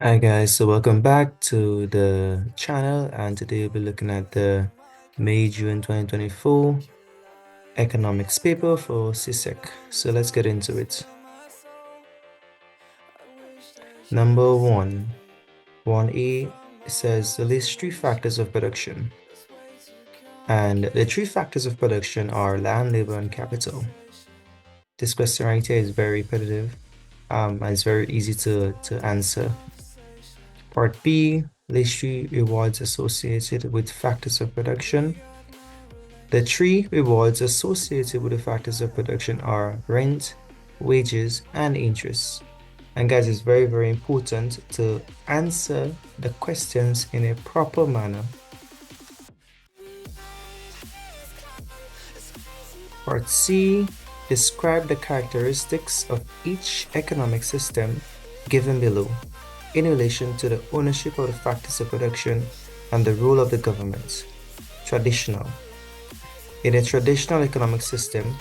Hi guys, so welcome back to the channel, and today we'll be looking at the May-June 2024 economics paper for CSEC. So let's get into it. Number 1A says list three factors of production. And the three factors of production are land, labor, and capital. This question right here is very repetitive, and it's very easy to answer. Part B, list three rewards associated with factors of production. The three rewards associated with the factors of production are rent, wages, and interest. And guys, it's very, very important to answer the questions in a proper manner. Part C, describe the characteristics of each economic system given below in relation to the ownership of the factors of production and the role of the government. Traditional. In a traditional economic system,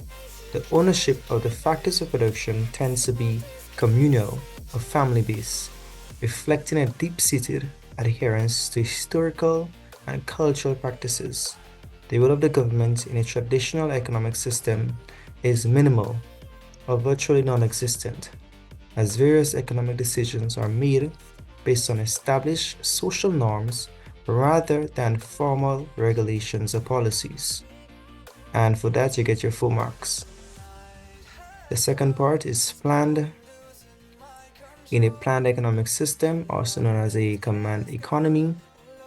the ownership of the factors of production tends to be communal or family-based, reflecting a deep-seated adherence to historical and cultural practices. The role of the government in a traditional economic system is minimal or virtually non-existent, as various economic decisions are made based on established social norms rather than formal regulations or policies. And for that, you get your full marks. The second part is planned. In a planned economic system, also known as a command economy,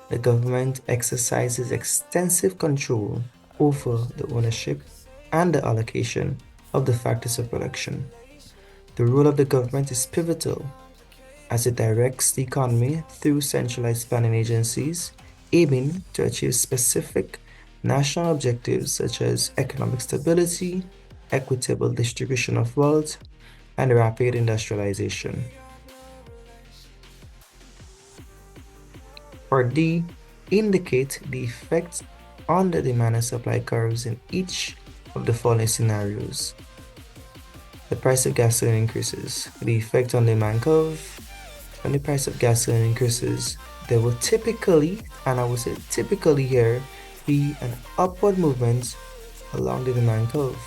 the government exercises extensive control over the ownership and the allocation of the factors of production. The role of the government is pivotal as it directs the economy through centralized planning agencies aiming to achieve specific national objectives such as economic stability, equitable distribution of wealth, and rapid industrialization. Part D, indicate the effects on the demand and supply curves in each of the following scenarios. The price of gasoline increases. The effect on demand curve. When the price of gasoline increases, there will typically, and I would say typically here, be an upward movement along the demand curve.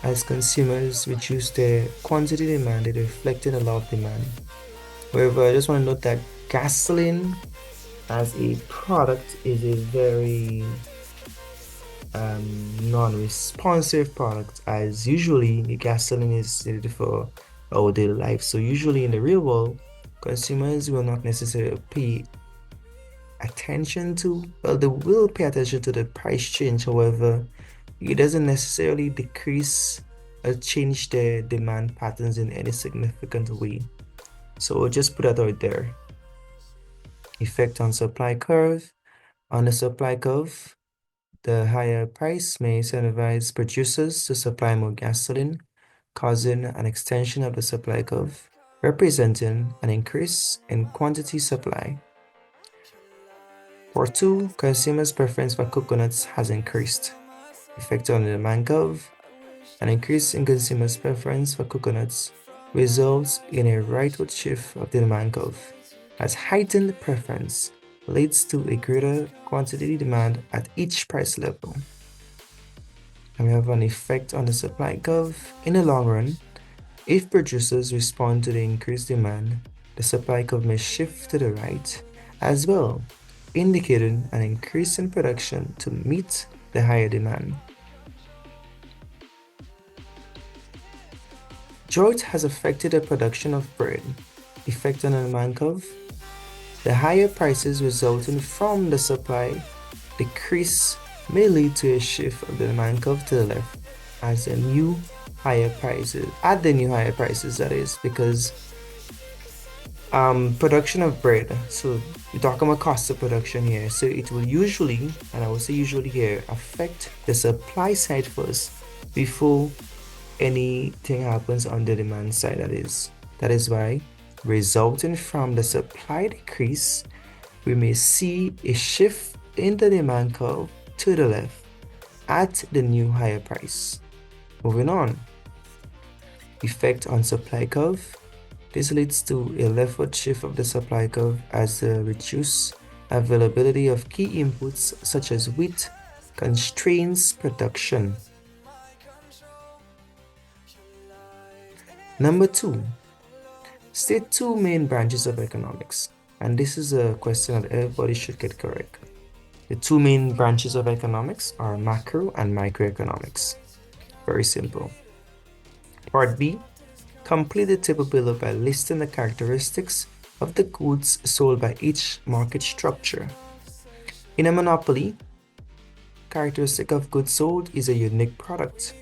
As consumers reduce their quantity demanded, reflecting a lot of demand. However, I just want to note that gasoline as a product is a very non-responsive product, as usually the gasoline is needed for our daily life. So usually in the real world, consumers will not necessarily pay attention to, well, they will pay attention to the price change. However, it doesn't necessarily decrease or change their demand patterns in any significant way. So we'll just put that out there. Effect on supply curve. On the supply curve, the higher price may incentivize producers to supply more gasoline, causing an extension of the supply curve, representing an increase in quantity supply. For two, consumers' preference for coconuts has increased. Effect on the demand curve. An increase in consumers' preference for coconuts results in a rightward shift of the demand curve, as heightened preference leads to a greater quantity demand at each price level. And we have an effect on the supply curve. In the long run, if producers respond to the increased demand, the supply curve may shift to the right as well, indicating an increase in production to meet the higher demand. Drought has affected the production of bread. Effect on the demand curve. The higher prices resulting from the supply decrease may lead to a shift of the demand curve to the left as the new higher prices, that is, because production of bread, so we're talking about cost of production here, so it will usually, and I will say usually here, affect the supply side first before anything happens on the demand side. That is why, resulting from the supply decrease, we may see a shift in the demand curve to the left at the new higher price. Moving on. Effect on supply curve. This leads to a leftward shift of the supply curve as the reduced availability of key inputs such as wheat constrains production. Number 2, state two main branches of economics. And this is a question that everybody should get correct. The two main branches of economics are macro and microeconomics. Very simple. Part B, complete the table below by listing the characteristics of the goods sold by each market structure. In a monopoly, characteristic of goods sold is a unique product.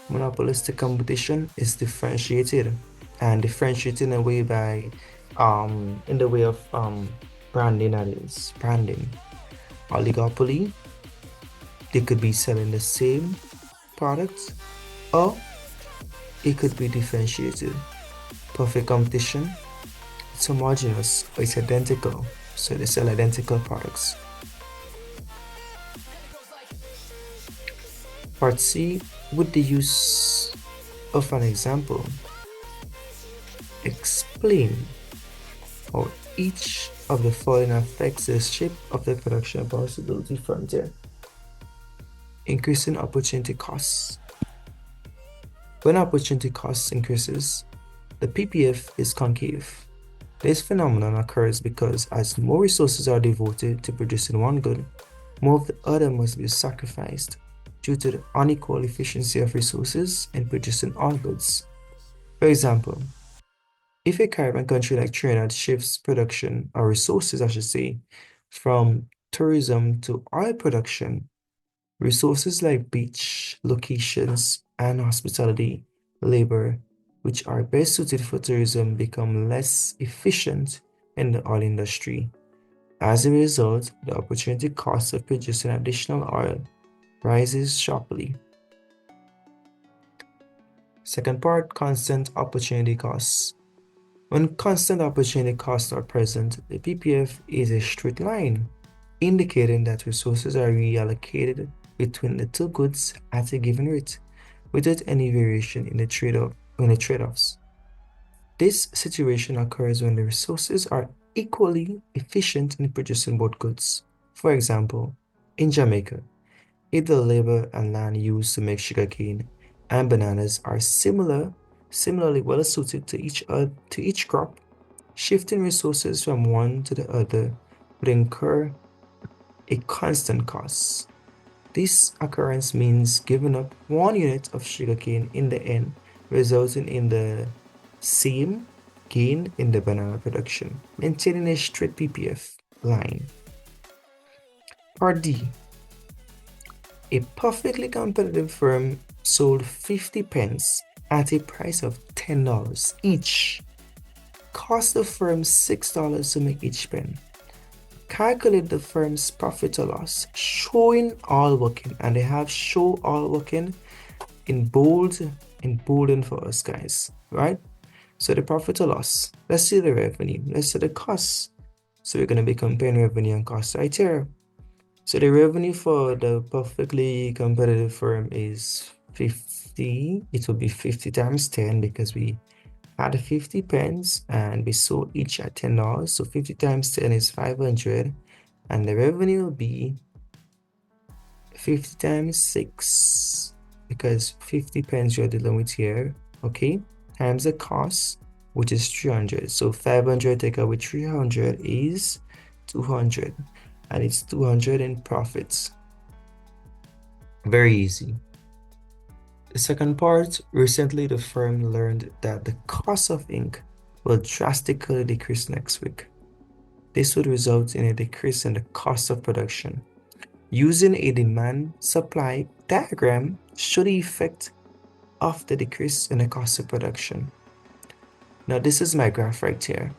Monopolistic competition is differentiated and differentiated in a way by in the way of branding, that is branding. Oligopoly, they could be selling the same product or it could be differentiated. Perfect competition, it's homogeneous or it's identical, so they sell identical products. Part C, with the use of an example, explain how each of the following affects the shape of the production possibility frontier. Increasing opportunity costs. When opportunity costs increases, the PPF is concave. This phenomenon occurs because as more resources are devoted to producing one good, more of the other must be sacrificed due to the unequal efficiency of resources in producing all goods. For example, if a Caribbean country like Trinidad shifts production, or resources I should say, from tourism to oil production, resources like beach locations and hospitality labor, which are best suited for tourism, become less efficient in the oil industry. As a result, the opportunity cost of producing additional oil rises sharply. Second part, constant opportunity costs. When constant opportunity costs are present, the PPF is a straight line, indicating that resources are reallocated between the two goods at a given rate, without any variation in the trade-offs. This situation occurs when the resources are equally efficient in producing both goods. For example, in Jamaica, if the labor and land used to make sugarcane and bananas are similarly well suited to each crop, shifting resources from one to the other would incur a constant cost. This occurrence means giving up 1 unit of sugarcane in the end, resulting in the same gain in the banana production, maintaining a straight PPF line. Part D. A perfectly competitive firm sold 50 pence at a price of $10 each. Cost the firm $6 to make each pen. Calculate the firm's profit or loss, showing all working, and they have show all working in bolding for us guys, right? So the profit or loss, let's see the revenue, let's see the costs. So we're going to be comparing revenue and cost right here. So the revenue for the perfectly competitive firm is 50. It will be 50 times 10 because we had 50 pence and we sold each at $10. So 50 times 10 is 500. And the revenue will be 50 times 6 because 50 pence you're dealing with here. Okay. Times the cost, which is 300. So 500 take away 300 is 200. And it's 200 in profits. Very easy. The second part, recently the firm learned that the cost of ink will drastically decrease next week. This would result in a decrease in the cost of production. Using a demand-supply diagram show the effect of the decrease in the cost of production. Now this is my graph right here.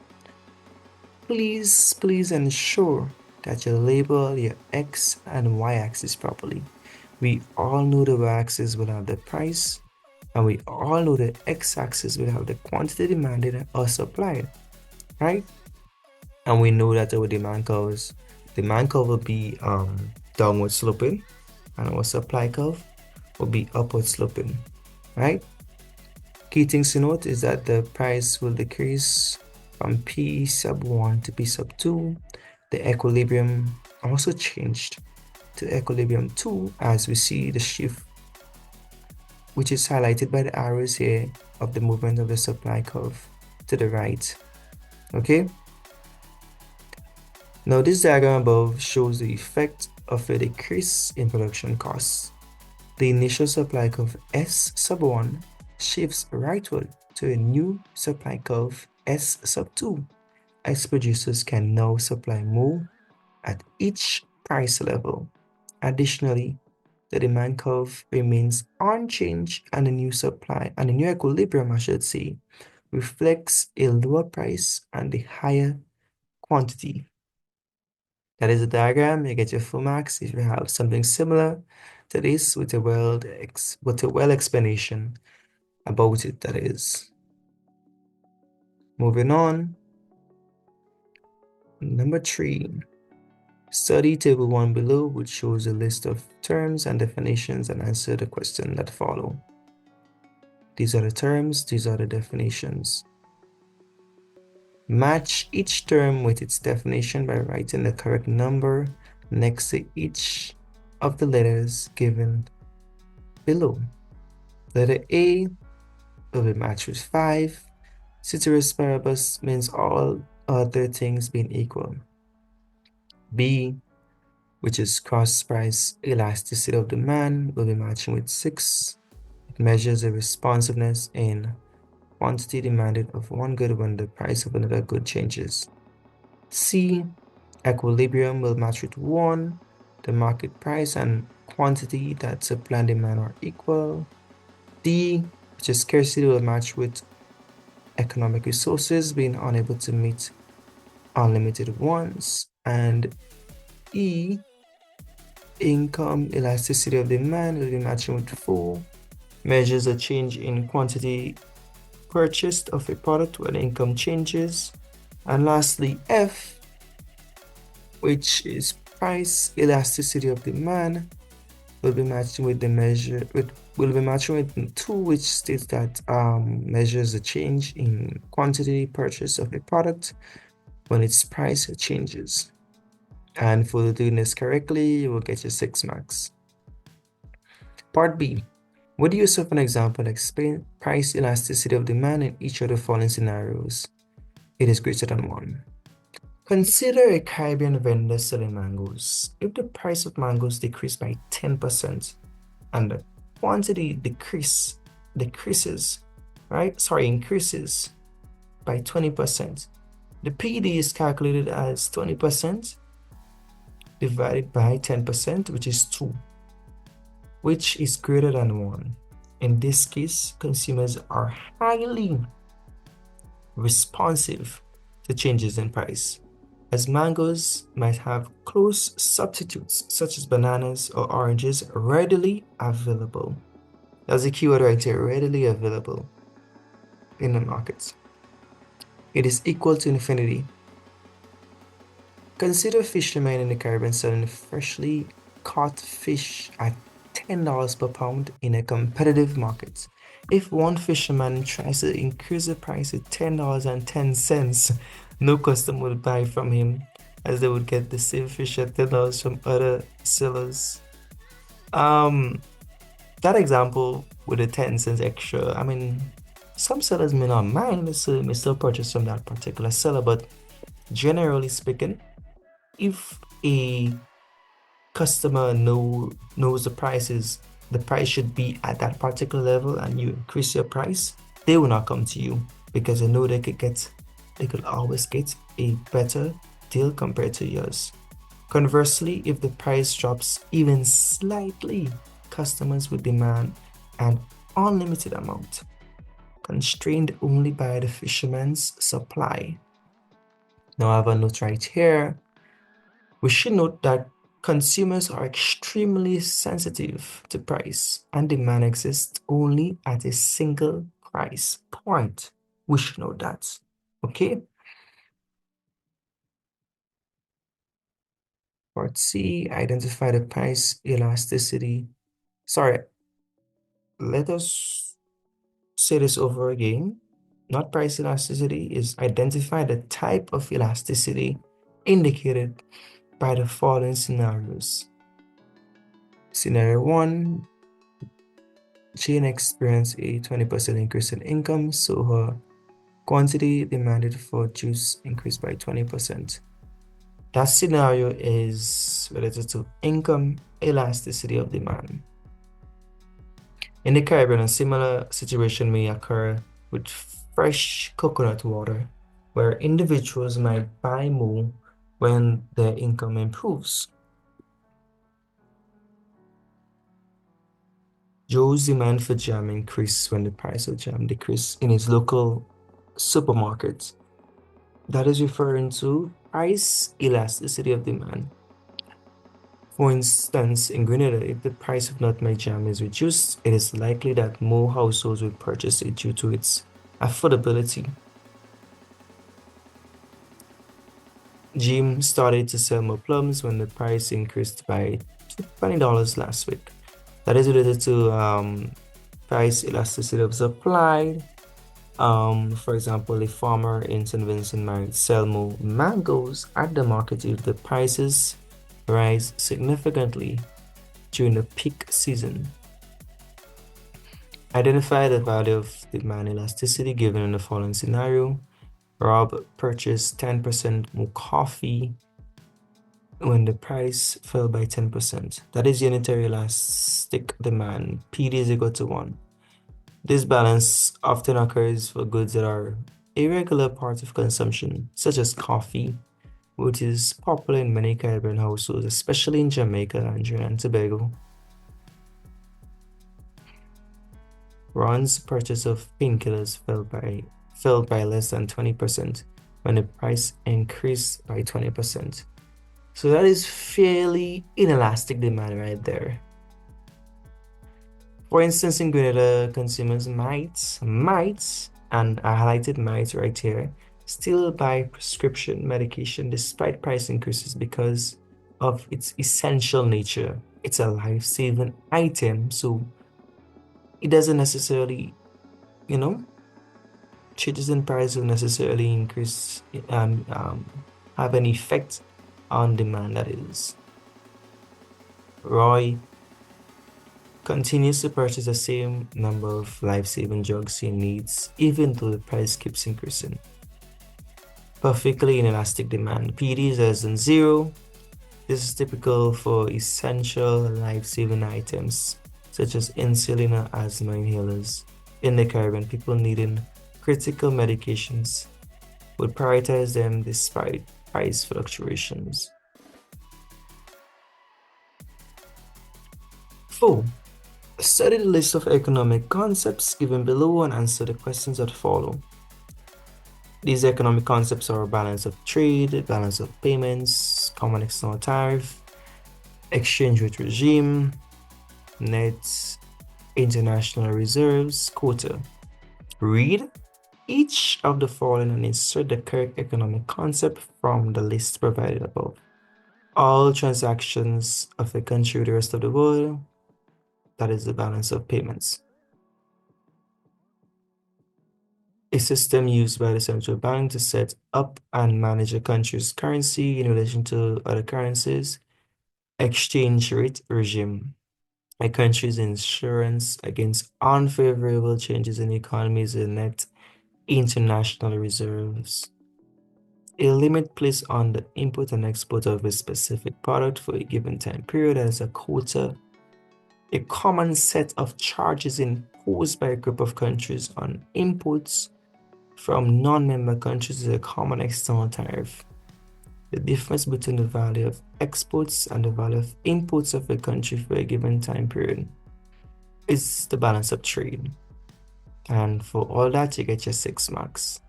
Please ensure that you label your X and Y axis properly. We all know the Y axis will have the price, and we all know the X axis will have the quantity demanded or supplied, right? And we know that our demand curve will be downward sloping, and our supply curve will be upward sloping, right? Key things to note is that the price will decrease from P sub 1 to P sub 2. The equilibrium also changed to equilibrium 2 as we see the shift, which is highlighted by the arrows here of the movement of the supply curve to the right. Okay? Now this diagram above shows the effect of a decrease in production costs. The initial supply curve S sub 1 shifts rightward to a new supply curve S sub 2, as producers can now supply more at each price level. Additionally, the demand curve remains unchanged and the new equilibrium, I should say, reflects a lower price and a higher quantity. That is a diagram. You get your full marks if you have something similar to this with a well explanation about it, that is. Moving on. Number 3. Study table 1 below, which shows a list of terms and definitions, and answer the question that follow. These are the terms, these are the definitions. Match each term with its definition by writing the correct number next to each of the letters given below. Letter A will be matched with 5. Ceteris paribus means all other things being equal. B, which is cross price elasticity of demand, will be matching with 6. It measures the responsiveness in quantity demanded of one good when the price of another good changes. C, equilibrium, will match with 1. The market price and quantity that supply and demand are equal. D, which is scarcity, will match with economic resources being unable to meet unlimited wants. And E, income elasticity of demand, will be matching with 4. Measures a change in quantity purchased of a product when income changes. And lastly, F, which is price elasticity of demand, will be matching with 2, which states that measures the change in quantity purchase of a product when its price changes. And for doing this correctly, you will get your 6 marks. Part B. With the use of an example, explain price elasticity of demand in each of the following scenarios. It is greater than 1. Consider a Caribbean vendor selling mangoes. If the price of mangoes decreased by 10% and the quantity increases by 20%, the PD is calculated as 20% divided by 10%, which is 2, which is greater than 1. In this case, consumers are highly responsive to changes in price, as mangoes might have close substitutes such as bananas or oranges readily available. That's the keyword right here, readily available in the markets. It is equal to infinity. Consider fishermen in the Caribbean selling freshly caught fish at $10 per pound in a competitive market. If one fisherman tries to increase the price to $10.10, no customer will buy from him, as they would get the same fish at $10 from other sellers. That example with the 10 cents extra, I mean, some sellers may not mind, so may still purchase from that particular seller, but generally speaking, if a customer knows the price should be at that particular level and you increase your price, they will not come to you because they know they could always get a better deal compared to yours. Conversely, if the price drops even slightly, customers will demand an unlimited amount, constrained only by the fisherman's supply. Now I have a note right here. We should note that consumers are extremely sensitive to price and demand exists only at a single price point. We should know that. Okay? Part C, identify the price elasticity. Sorry, let us say this over again. Not price elasticity, is identify the type of elasticity indicated by the following scenarios. Scenario 1, Jane experienced a 20% increase in income, so her quantity demanded for juice increased by 20%. That scenario is related to income elasticity of demand. In the Caribbean, a similar situation may occur with fresh coconut water, where individuals might buy more when their income improves. Joe's demand for jam increased when the price of jam decreased in his local supermarket. That is referring to price elasticity of demand. For instance, in Grenada, if the price of nutmeg jam is reduced, it is likely that more households will purchase it due to its affordability. Jim started to sell more plums when the price increased by $20 last week. That is related to price elasticity of supply. For example, a farmer in St. Vincent might sell more mangoes at the market if the prices rise significantly during the peak season. Identify the value of demand elasticity given in the following scenario. Rob purchased 10% more coffee when the price fell by 10%. That is unitary elastic demand. PD is equal to 1. This balance often occurs for goods that are a regular part of consumption, such as coffee, which is popular in many Caribbean households, especially in Jamaica and Trinidad and Tobago. Ron's purchase of painkillers fell by less than 20% when the price increased by 20%. So that is fairly inelastic demand right there. For instance, in Grenada, consumers might, and I highlighted might right here, still buy prescription medication despite price increases because of its essential nature. It's a life-saving item, so it doesn't necessarily, changes in price will necessarily increase and have an effect on demand, that is. Roy continues to purchase the same number of life-saving drugs he needs, even though the price keeps increasing. Perfectly inelastic demand. PD is less than 0. This is typical for essential life-saving items, such as insulin or asthma inhalers. In the Caribbean, people needing critical medications would prioritize them despite price fluctuations. 4. Study the list of economic concepts given below and answer the questions that follow. These economic concepts are balance of trade, balance of payments, common external tariff, exchange rate regime, net international reserves, quota. Read each of the following and insert the correct economic concept from the list provided above. All transactions of a country with the rest of the world, that is the balance of payments. A system used by the central bank to set up and manage a country's currency in relation to other currencies. Exchange rate regime. A country's insurance against unfavorable changes in the economy's net international reserves. A limit placed on the import and export of a specific product for a given time period as a quota. A common set of charges imposed by a group of countries on imports from non-member countries is a common external tariff. The difference between the value of exports and the value of imports of a country for a given time period is the balance of trade. And for all that, you get your 6 marks.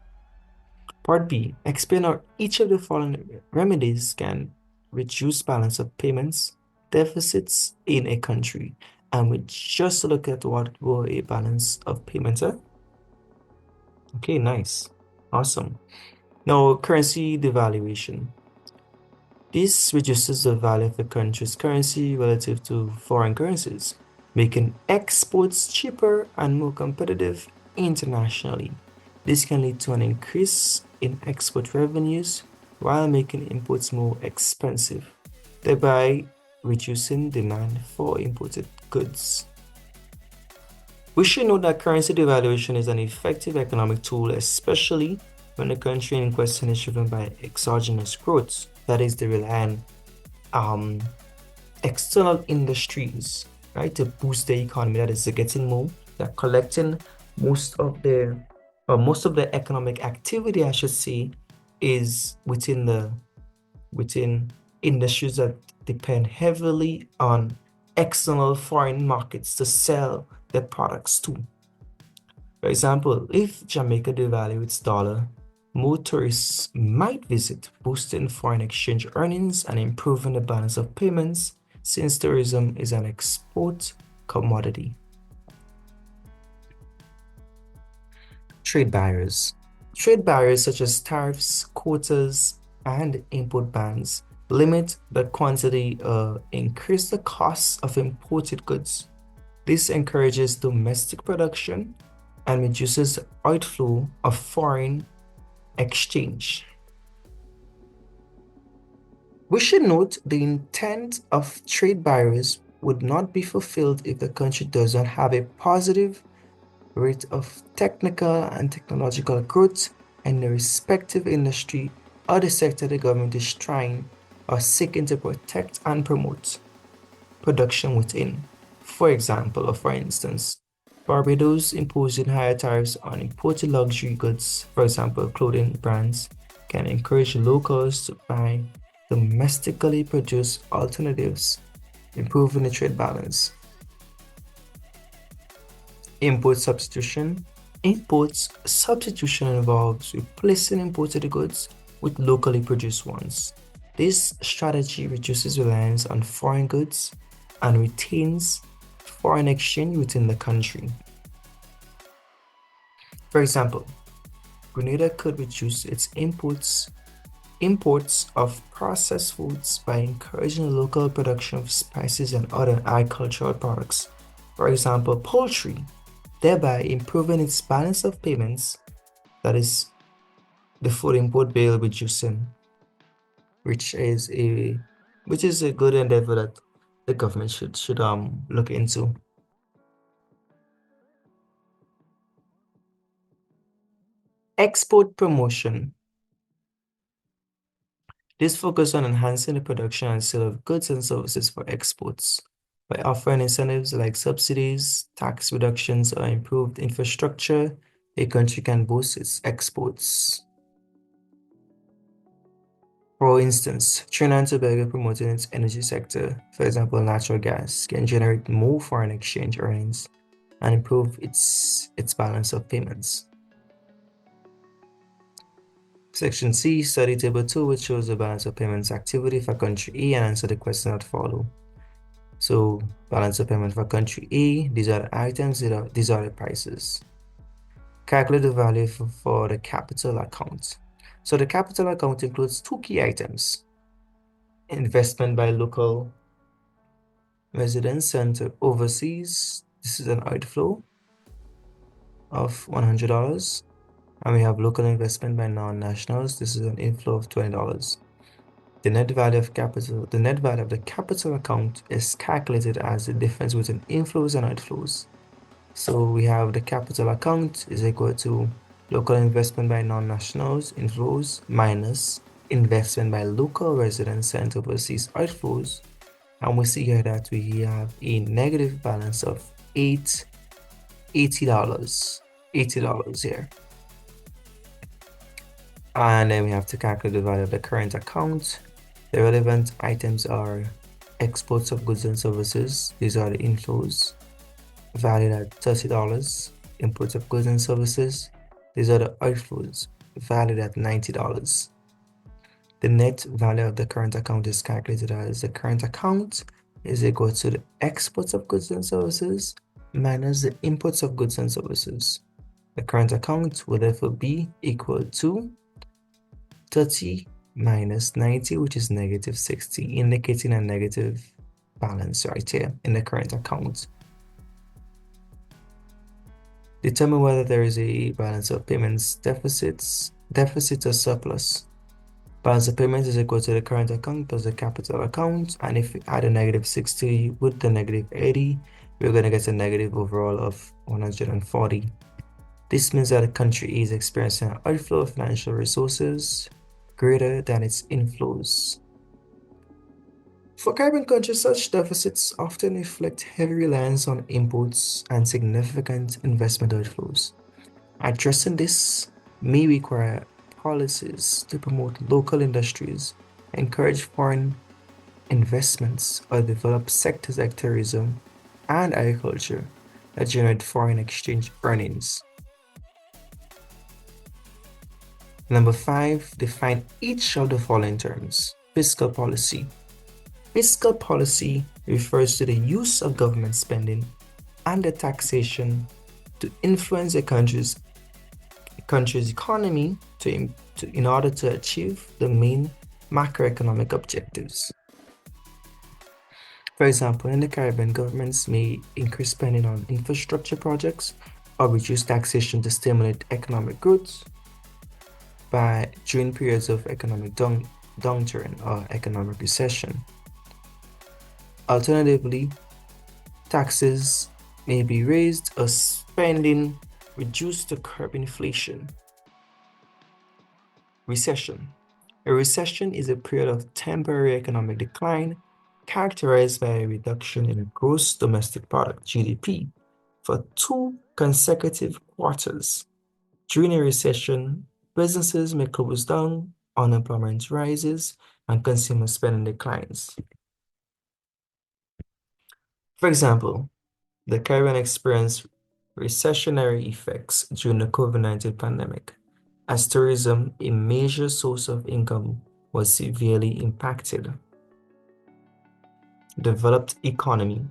Part B, explain how each of the following remedies can reduce balance of payments deficits in a country. And we just look at what were a balance of payments. Okay, nice. Awesome. Now, currency devaluation. This reduces the value of a country's currency relative to foreign currencies, making exports cheaper and more competitive internationally. This can lead to an increase in export revenues while making imports more expensive, thereby reducing demand for imported goods. We should note that currency devaluation is an effective economic tool, especially when the country in question is driven by exogenous growth, that is, they rely on external industries, right, to boost the economy. That is, they're getting more, they're collecting most of the economic activity, I should say, is within industries that depend heavily on external foreign markets to sell their products to. For example, if Jamaica devalues its dollar, more tourists might visit, boosting foreign exchange earnings and improving the balance of payments, since tourism is an export commodity. Trade barriers. Trade barriers such as tariffs, quotas, and import bans limit the quantity, increase the cost of imported goods. This encourages domestic production and reduces the outflow of foreign exchange. We should note the intent of trade barriers would not be fulfilled if the country does not have a positive rate of technical and technological growth in the respective industry or the sector the government is trying or seeking to protect and promote production within. For example, or for instance, Barbados imposing higher tariffs on imported luxury goods, for example, clothing brands, can encourage locals to buy domestically produced alternatives, improving the trade balance. Import substitution. Import substitution involves replacing imported goods with locally produced ones. This strategy reduces reliance on foreign goods and retains foreign exchange within the country. For example, Grenada could reduce its imports of processed foods by encouraging the local production of spices and other agricultural products, for example, poultry, thereby improving its balance of payments, that is, the food import bill reducing, which is a good endeavor that the government should look into. Export promotion. This focuses on enhancing the production and sale of goods and services for exports by offering incentives like subsidies, tax reductions, or improved infrastructure. A country can boost its exports. For instance, Trinidad and Tobago promoting its energy sector, for example, natural gas, can generate more foreign exchange earnings and improve its balance of payments. Section C, study table 2, which shows the balance of payments activity for country A and answer the question that follow. So, balance of payment for country A, these are the items, these are the prices. Calculate the value for the capital account. So the capital account includes two key items: investment by local residents sent overseas. This is an outflow of $100. And we have local investment by non-nationals. This is an inflow of $20. The net value of the capital account is calculated as the difference between inflows and outflows. So we have the capital account is equal to local investment by non-nationals inflows minus investment by local residents sent overseas outflows. And we see here that we have a negative balance of $80 here. And then we have to calculate the value of the current account. The relevant items are exports of goods and services. These are the inflows, valued at $30. Imports of goods and services. These are the outflows, valued at $90. The net value of the current account is calculated as the current account is equal to the exports of goods and services minus the imports of goods and services. The current account will therefore be equal to 30 minus 90, which is negative 60, indicating a negative balance right here in the current account. Determine whether there is a balance of payments deficit or surplus. Balance of payments is equal to the current account plus the capital account, and if we add a negative 60 with the negative 80, we're going to get a negative overall of 140. This means that the country is experiencing an outflow of financial resources greater than its inflows. For Caribbean countries, such deficits often reflect heavy reliance on imports and significant investment outflows. Addressing this may require policies to promote local industries, encourage foreign investments, or develop sectors like tourism and agriculture that generate foreign exchange earnings. Number 5, define each of the following terms. Fiscal policy. Fiscal policy refers to the use of government spending and the taxation to influence a country's economy in order to achieve the main macroeconomic objectives. For example, in the Caribbean, governments may increase spending on infrastructure projects or reduce taxation to stimulate economic growth during periods of economic downturn or economic recession. Alternatively, taxes may be raised or spending reduced to curb inflation. Recession. A recession is a period of temporary economic decline characterized by a reduction in gross domestic product (GDP) for 2 consecutive quarters. During a recession, businesses may close down, unemployment rises, and consumer spending declines. For example, the Caribbean experienced recessionary effects during the COVID-19 pandemic, as tourism, a major source of income, was severely impacted. Developed economy.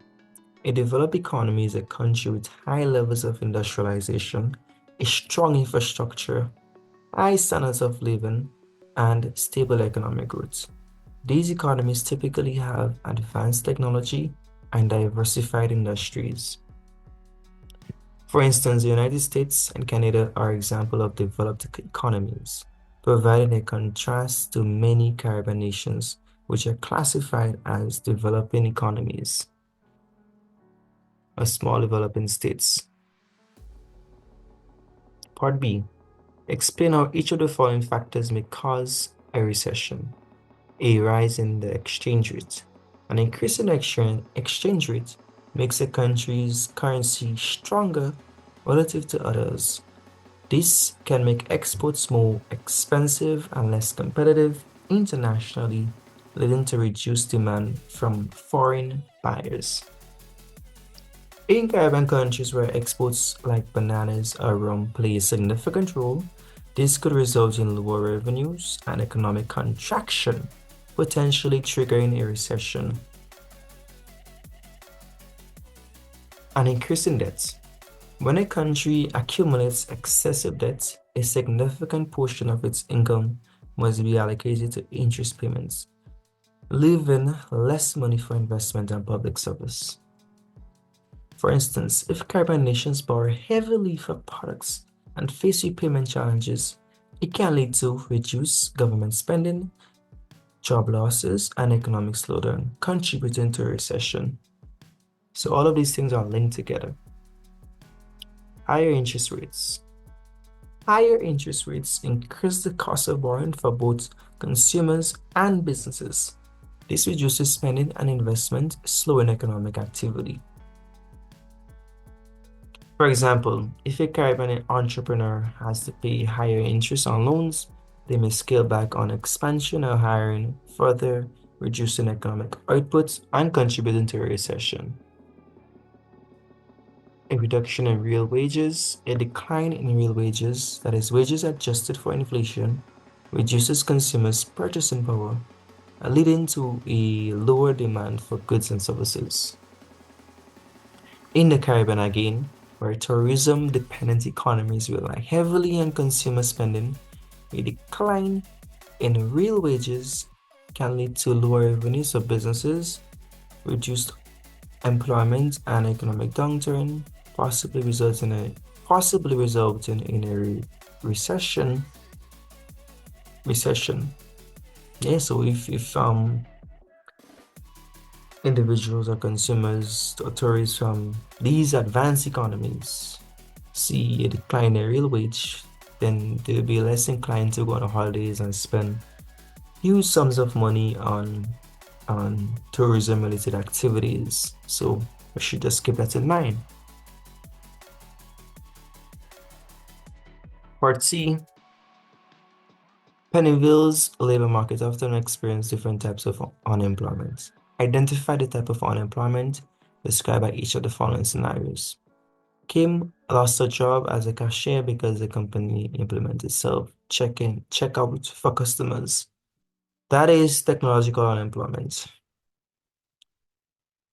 A developed economy is a country with high levels of industrialization, a strong infrastructure, high standards of living, and stable economic growth. These economies typically have advanced technology and diversified industries. For instance, the United States and Canada are examples of developed economies, providing a contrast to many Caribbean nations, which are classified as developing economies or small developing states. Part B. Explain how each of the following factors may cause a recession. A rise in the exchange rate. An increase in the exchange rate makes a country's currency stronger relative to others. This can make exports more expensive and less competitive internationally, leading to reduced demand from foreign buyers. In Caribbean countries where exports like bananas or rum play a significant role, this could result in lower revenues and economic contraction, potentially triggering a recession. An increase in debt. When a country accumulates excessive debt, a significant portion of its income must be allocated to interest payments, leaving less money for investment and public service. For instance, if Caribbean nations borrow heavily for products and face repayment challenges, it can lead to reduced government spending, job losses, and economic slowdown, contributing to a recession. So all of these things are linked together. Higher interest rates. Higher interest rates increase the cost of borrowing for both consumers and businesses. This reduces spending and investment, slowing economic activity. For example, if a Caribbean entrepreneur has to pay higher interest on loans, they may scale back on expansion or hiring, further reducing economic output and contributing to a recession. A reduction in real wages. A decline in real wages, that is, wages adjusted for inflation, reduces consumers' purchasing power, leading to a lower demand for goods and services. In the Caribbean again, where tourism-dependent economies rely heavily on consumer spending, a decline in real wages can lead to lower revenues for businesses, reduced employment and economic downturn, possibly resulting in a possibly resulting in a recession. Yeah, so if individuals or consumers or tourists from these advanced economies see a decline in real wage, then they'll be less inclined to go on holidays and spend huge sums of money on tourism related activities. So we should just keep that in mind. Part C, Pennyville's labor market often experience different types of unemployment. Identify the type of unemployment described by each of the following scenarios. Kim lost her job as a cashier because the company implemented self-check-in, checkout for customers. That is technological unemployment.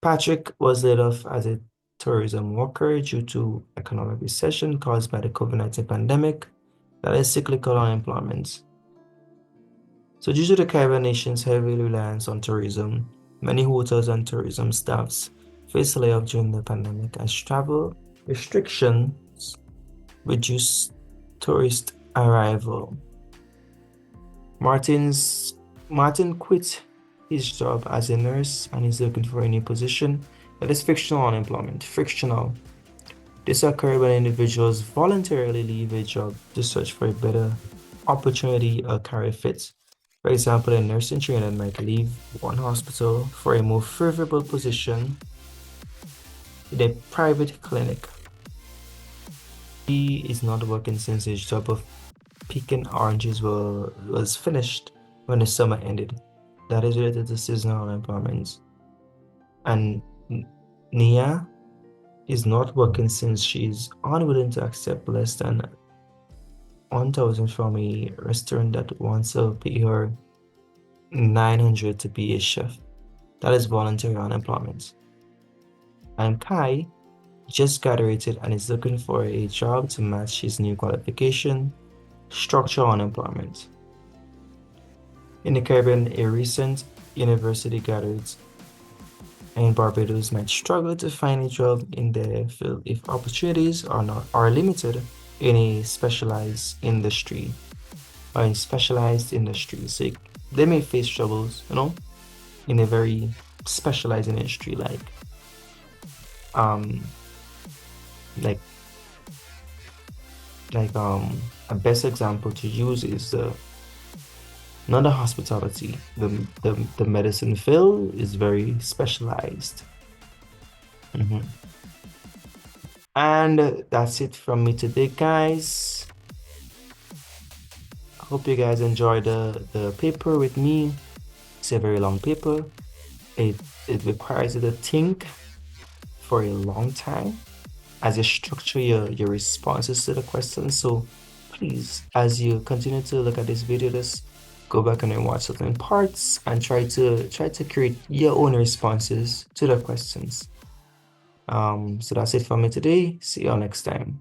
Patrick was laid off as a tourism worker due to economic recession caused by the COVID-19 pandemic. That is cyclical unemployment. So due to the Caribbean nation's heavy reliance on tourism, many hotels and tourism staffs faced layoff during the pandemic as travel restrictions reduced tourist arrival. Martin quit his job as a nurse and is looking for a new position. That is frictional unemployment. Frictional. This occurs when individuals voluntarily leave a job to search for a better opportunity or career fit. For example, a nursing trainer might leave one hospital for a more favorable position in a private clinic. He is not working since his job of picking oranges was finished when the summer ended. That is related to seasonal unemployment. And Nia is not working since she's unwilling to accept less than 1,000 from a restaurant that wants to pay her 900 to be a chef. That is voluntary unemployment. And Kai just graduated and is looking for a job to match his new qualification. Structural unemployment. In the Caribbean, a recent university graduate in Barbados might struggle to find a job in their field if opportunities are limited in a specialized industry or in specialized industries. So they may face troubles, in a very specialized industry like a best example to use is not the hospitality. The medicine field is very specialized. And that's it from me today, guys. I hope you guys enjoyed the paper with me. It's a very long paper. It requires you to think for a long time as you structure your responses to the questions. So please, as you continue to look at this video, just go back and watch certain parts and try to create your own responses to the questions. So that's it for me today. See you all next time.